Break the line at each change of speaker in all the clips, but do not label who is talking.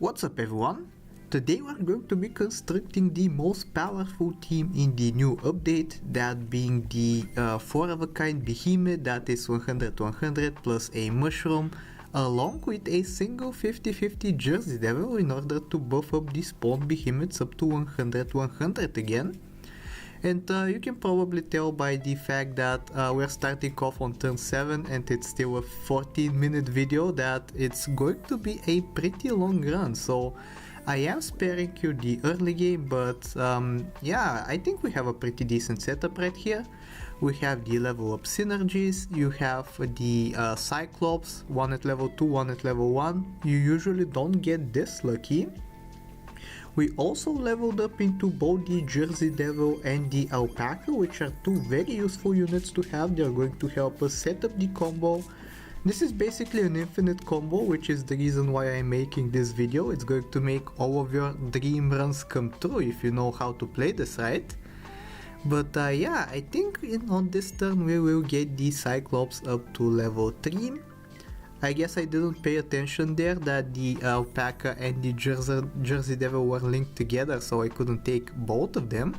What's up everyone? Today we're going to be constructing the most powerful team in the new update, that being the 4-of-a-kind Behemoth that is 100-100 plus a mushroom, along with a single 50-50 Jersey Devil in order to buff up the spawn Behemoths up to 100-100 again. And you can probably tell by the fact that we're starting off on turn 7 and it's still a 14-minute video that it's going to be a pretty long run. So I am sparing you the early game, but yeah, I think we have a pretty decent setup right here. We have the level up synergies, you have the Cyclops, one at level 2, one at level 1. You usually don't get this lucky. We also leveled up into both the Jersey Devil and the Alpaca, which are two very useful units to have. They are going to help us set up the combo. This is basically an infinite combo, which is the reason why I'm making this video. It's going to make all of your dream runs come true if you know how to play this right. But yeah, I think on this turn we will get the Cyclops up to level 3. I guess I didn't pay attention there that the Alpaca and the Jersey Devil were linked together, so I couldn't take both of them.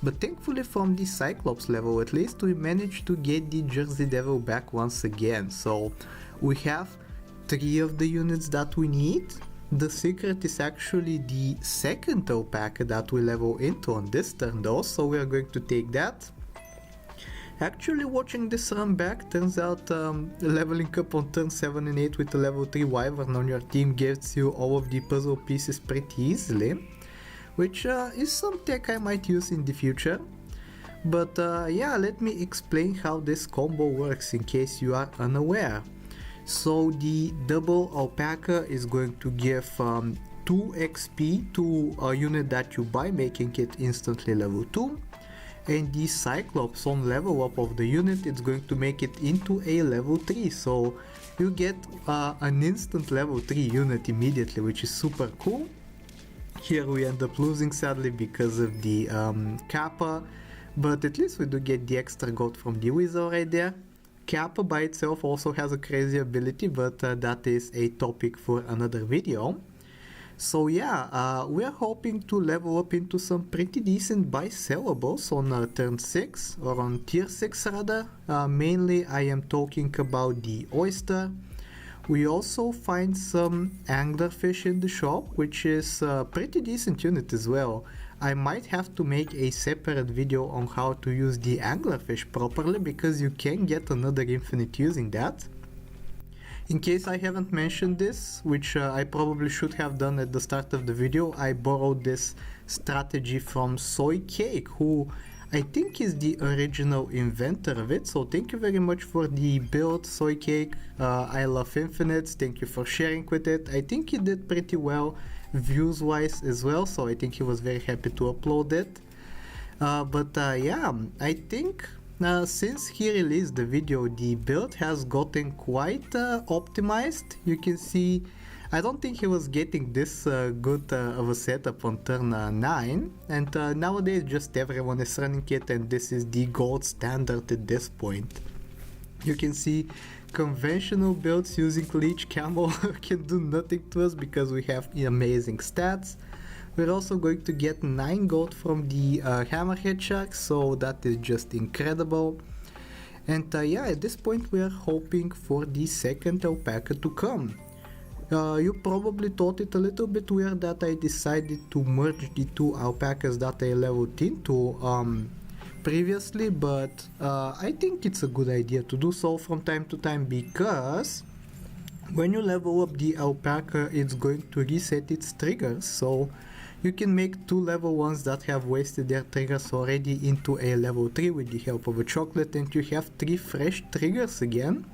But thankfully from the Cyclops level at least we managed to get the Jersey Devil back once again. So we have 3 of the units that we need. The secret is actually the second Alpaca that we level into on this turn though, so we are going to take that. Actually watching this run back, turns out leveling up on turn 7 and 8 with a level 3 Wyvern on your team gives you all of the puzzle pieces pretty easily, which is some tech I might use in the future. But yeah, let me explain how this combo works in case you are unaware. So the double Alpaca is going to give 2 XP to a unit that you buy, making it instantly level 2. And the Cyclops on level up of the unit, it's going to make it into a level 3, so you get an instant level 3 unit immediately, which is super cool. Here we end up losing sadly because of the Kappa, but at least we do get the extra gold from the Wizard right there. Kappa by itself also has a crazy ability, but that is a topic for another video. So yeah, we are hoping to level up into some pretty decent buy-sellables on turn 6, or on tier 6 rather. Mainly I am talking about the Oyster. We also find some anglerfish in the shop, which is a pretty decent unit as well. I might have to make a separate video on how to use the anglerfish properly, because you can get another infinite using that. In case I haven't mentioned this, which I probably should have done at the start of the video, I borrowed this strategy from Soycake, who I think is the original inventor of it. So thank you very much for the build, Soycake. I love infinites, thank you for sharing with it. I think he did pretty well views wise as well, so I think he was very happy to upload it. But yeah, I think since he released the video, the build has gotten quite optimized. You can see, I don't think he was getting this good of a setup on turn 9, and nowadays just everyone is running it, and this is the gold standard at this point. You can see conventional builds using Leech Camel can do nothing to us because we have amazing stats. We're also going to get 9 gold from the Hammerhead Shark, so that is just incredible. And yeah, at this point we are hoping for the second Alpaca to come. You probably thought it a little bit weird that I decided to merge the 2 Alpacas that I leveled into previously, but I think it's a good idea to do so from time to time, because when you level up the Alpaca, it's going to reset its triggers, so you can make 2 level 1s that have wasted their triggers already into a level 3 with the help of a chocolate, and you have 3 fresh triggers again.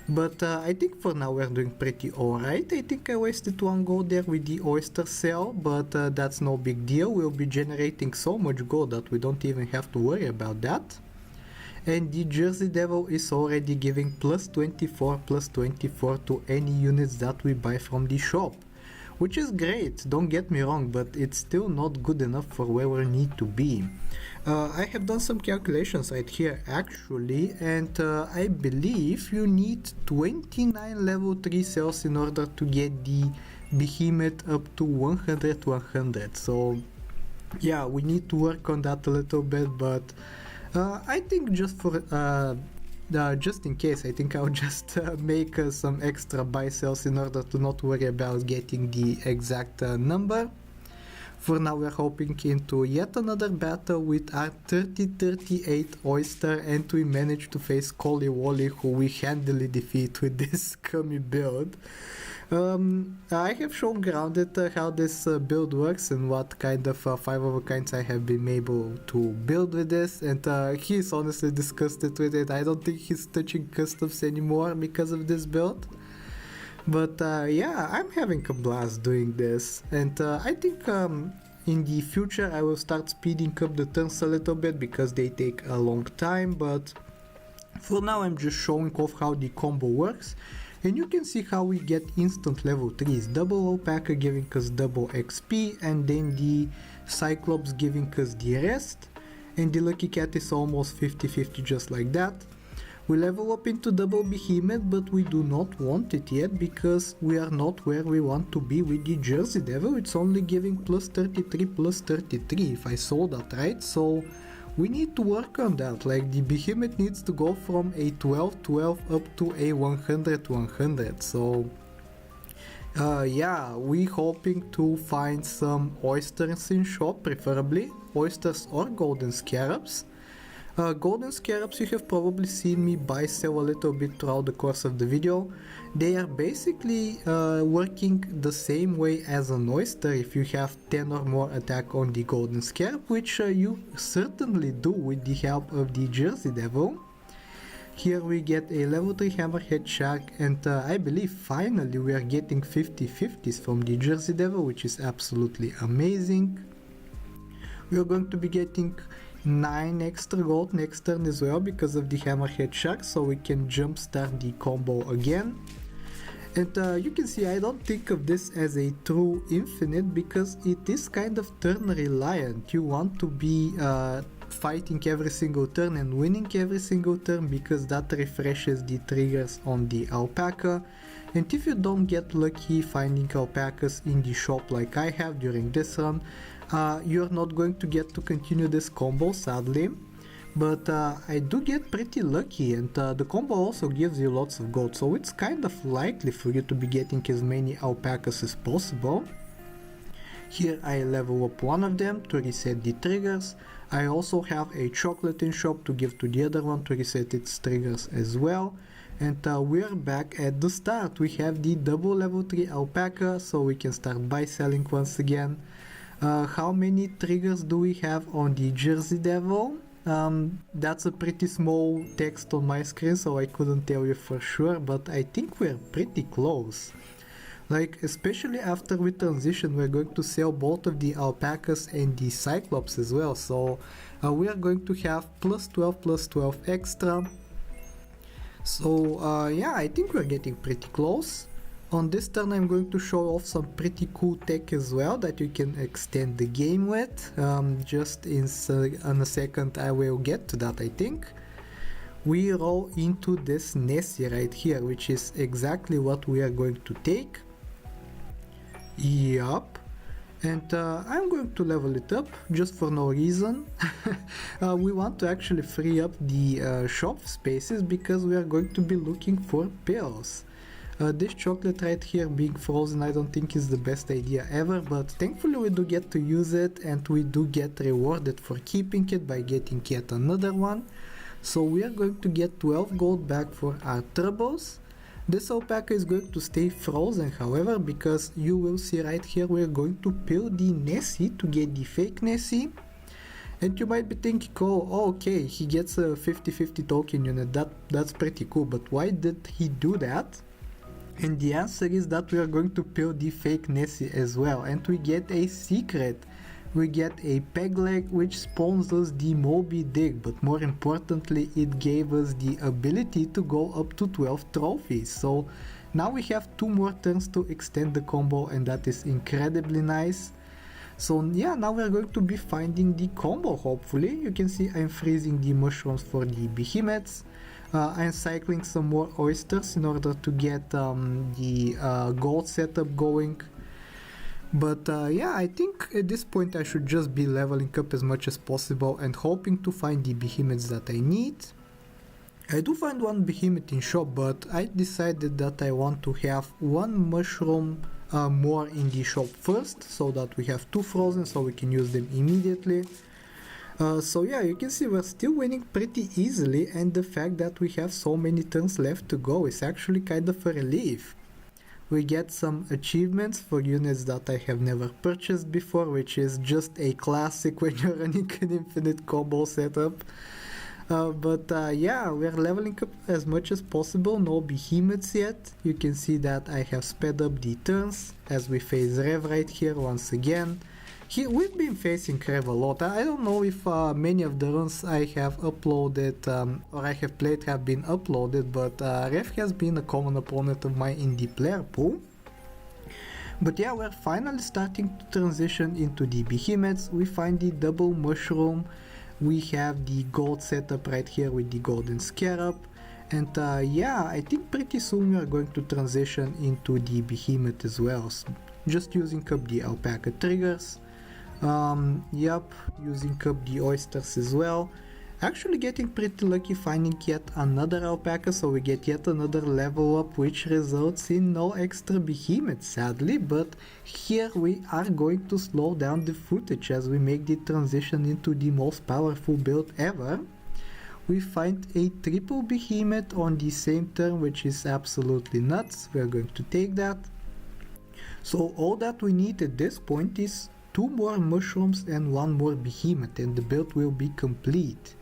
But I think for now we're doing pretty alright. I think I wasted 1 gold there with the oyster cell, but that's no big deal. We'll be generating so much gold that we don't even have to worry about that. And the Jersey Devil is already giving plus 24 to any units that we buy from the shop. which is great, don't get me wrong, but it's still not good enough for where we need to be. I have done some calculations right here actually, and I believe you need 29 level 3 cells in order to get the Behemoth up to 100. So yeah, we need to work on that a little bit, but I think just in case, I think I'll just make some extra buy cells in order to not worry about getting the exact number. For now we're hopping into yet another battle with our 3038 Oyster, and we managed to face Collie Wally, who we handily defeat with this scummy build. I have shown Grounded how this build works and what kind of 5 of a kinds I have been able to build with this, and he's honestly disgusted with it. I don't think he's touching customs anymore because of this build. But yeah, I'm having a blast doing this, and I think in the future I will start speeding up the turns a little bit because they take a long time, but for now I'm just showing off how the combo works. And you can see how we get instant level 3s, double alpaca giving us double XP, and then the Cyclops giving us the rest, and the Lucky Cat is almost 50-50 just like that. We level up into double Behemoth, but we do not want it yet because we are not where we want to be with the Jersey Devil. It's only giving plus 33 if I saw that right, so we need to work on that. Like, the Behemoth needs to go from a 12 up to a 100. So yeah, we hoping to find some oysters in shop, preferably oysters or golden scarabs. Golden scarabs, you have probably seen me buy sell a little bit throughout the course of the video. They are basically working the same way as an oyster if you have 10 or more attack on the golden scarab, which you certainly do with the help of the Jersey Devil. Here we get a level 3 hammerhead shark, and I believe finally we are getting 50-50s from the Jersey Devil, which is absolutely amazing. We are going to be getting 9 extra gold next turn as well because of the hammerhead shark, so we can jumpstart the combo again. And you can see I don't think of this as a true infinite because it is kind of turn reliant. You want to be fighting every single turn and winning every single turn because that refreshes the triggers on the alpaca. And if you don't get lucky finding alpacas in the shop like I have during this run, you're not going to get to continue this combo, sadly. But I do get pretty lucky, and the combo also gives you lots of gold, so it's kind of likely for you to be getting as many alpacas as possible. Here I level up one of them to reset the triggers. I also have a chocolate in shop to give to the other one to reset its triggers as well. And we're back at the start. We have the double level 3 alpaca, so we can start buy selling once again. How many triggers do we have on the Jersey Devil? That's a pretty small text on my screen, so I couldn't tell you for sure, but I think we're pretty close. Like, especially after we transition, we're going to sell both of the alpacas and the Cyclops as well, so we are going to have plus 12 extra. So yeah, I think we're getting pretty close. On this turn I'm going to show off some pretty cool tech as well that you can extend the game with. Just in a second I will get to that, I think. We roll into this Nessie right here, which is exactly what we are going to take. Yup. And I'm going to level it up just for no reason. We want to actually free up the shop spaces because we are going to be looking for pills. This chocolate right here being frozen I don't think is the best idea ever, but thankfully we do get to use it and we do get rewarded for keeping it by getting yet another one. So we are going to get 12 gold back for our troubles. This alpaca is going to stay frozen however, because you will see right here we are going to peel the Nessie to get the fake Nessie. And you might be thinking, oh okay, he gets a 50-50 token unit, that's pretty cool, but why did he do that? And the answer is that we are going to peel the fake Nessie as well, and we get a secret. We get a peg leg which spawns us the Moby Dick, but more importantly it gave us the ability to go up to 12 trophies. So Now we have 2 more turns to extend the combo, and that is incredibly nice. So yeah, now we're going to be finding the combo hopefully. You can see I'm freezing the mushrooms for the behemoths. I'm cycling some more oysters in order to get the gold setup going. But yeah, I think at this point I should just be leveling up as much as possible and hoping to find the behemoths that I need. I do find one behemoth in shop, but I decided that I want to have one mushroom more in the shop first, so that we have 2 frozen so we can use them immediately. So yeah, you can see we're still winning pretty easily, and the fact that we have so many turns left to go is actually kind of a relief. We get some achievements for units that I have never purchased before, which is just a classic when you're running an infinite combo setup. But yeah, we're leveling up as much as possible, no behemoths yet. You can see that I have sped up the turns as we face Rev right here once again. Here, we've been facing Rev a lot. I don't know if many of the runs I have uploaded or I have played have been uploaded, but Rev has been a common opponent of mine in the player pool. But yeah, we're finally starting to transition into the behemoths. We find the double mushroom. We have the gold setup right here with the golden scarab. And yeah, I think pretty soon we are going to transition into the behemoth as well. So just using up the alpaca triggers. Yep, using up the oysters as well. Actually getting pretty lucky finding yet another alpaca, so we get yet another level up, which results in no extra behemoth sadly, but here we are going to slow down the footage as we make the transition into the most powerful build ever. We find a triple behemoth on the same turn, which is absolutely nuts. We are going to take that. So all that we need at this point is 2 more mushrooms and 1 more behemoth, and the build will be complete.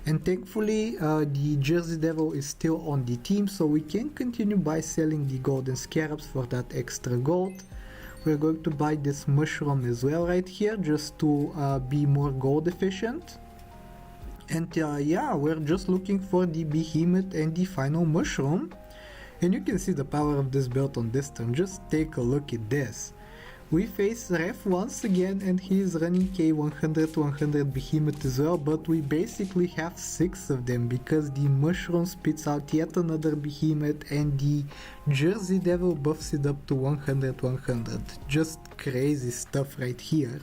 And thankfully the Jersey Devil is still on the team, so we can continue by selling the golden scarabs for that extra gold. We're going to buy this mushroom as well right here, just to be more gold efficient. And yeah, we're just looking for the behemoth and the final mushroom. And you can see the power of this build on this turn. Just take a look at this. We face Ref once again, and he is running a 100-100 behemoth as well, but we basically have 6 of them because the mushroom spits out yet another behemoth and the Jersey Devil buffs it up to 100-100. Just crazy stuff right here.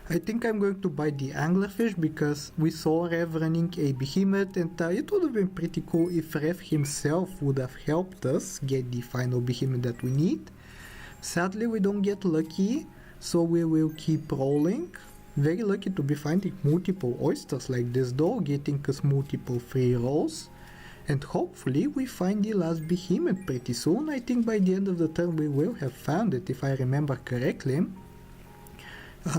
I think I'm going to buy the anglerfish because we saw Rev running a behemoth, and it would have been pretty cool if Rev himself would have helped us get the final behemoth that we need. Sadly we don't get lucky, so we will keep rolling. Very lucky to be finding multiple oysters like this though, getting us multiple free rolls. And hopefully we find the last behemoth pretty soon. I think by the end of the turn we will have found it if I remember correctly.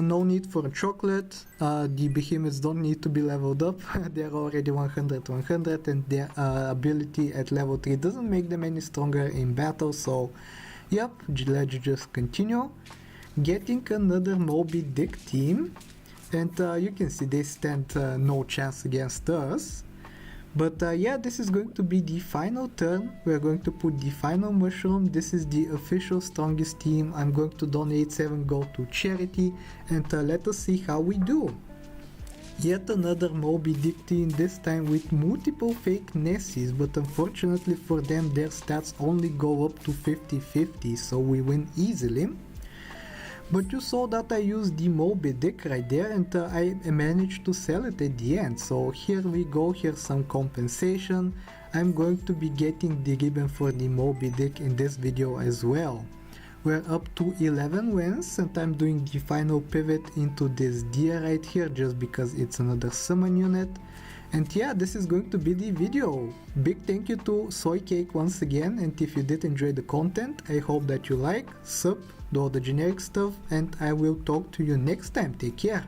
No need for a chocolate, the behemoths don't need to be leveled up, they're already 100-100 and their ability at level 3 doesn't make them any stronger in battle, so yep, let's just continue. Getting another Moby Dick team, and you can see they stand no chance against us. But yeah, this is going to be the final turn. We're going to put the final mushroom. This is the official strongest team. I'm going to donate 7 gold to charity, and let us see how we do. Yet another Moby Dick team, this time with multiple fake Nessies, but unfortunately for them their stats only go up to 50-50, so we win easily. But you saw that I used the Moby Dick right there, and I managed to sell it at the end, so here we go, here's some compensation. I'm going to be getting the ribbon for the Moby Dick in this video as well. We're up to 11 wins, and I'm doing the final pivot into this deer right here just because it's another summon unit. And yeah, this is going to be the video. Big thank you to Soycake once again, and if you did enjoy the content, I hope that you like, sub, do all the generic stuff, and I will talk to you next time. Take care.